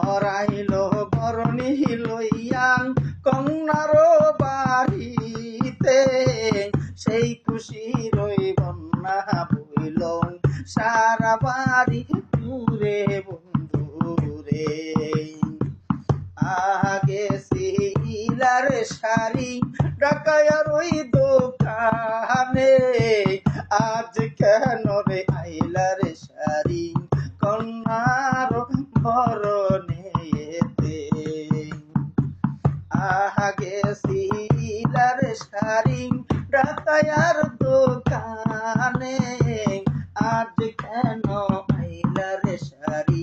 বরাইল বরণী লইয়া কন্যার বাড়িতে, সেই খুশি রই বন্যা বইল সারা বাড়ি দূরে বন্ধুরে। আগে সিলার শাড়ি ঢাকায়ার ওই দোকানে, আজ কেন রে আইলার শাড়ি কন্যার বরণেতে। আগে সিলার শাড়ি ঢাকায়ার দোকানে, আজ কেন আইলার শাড়ি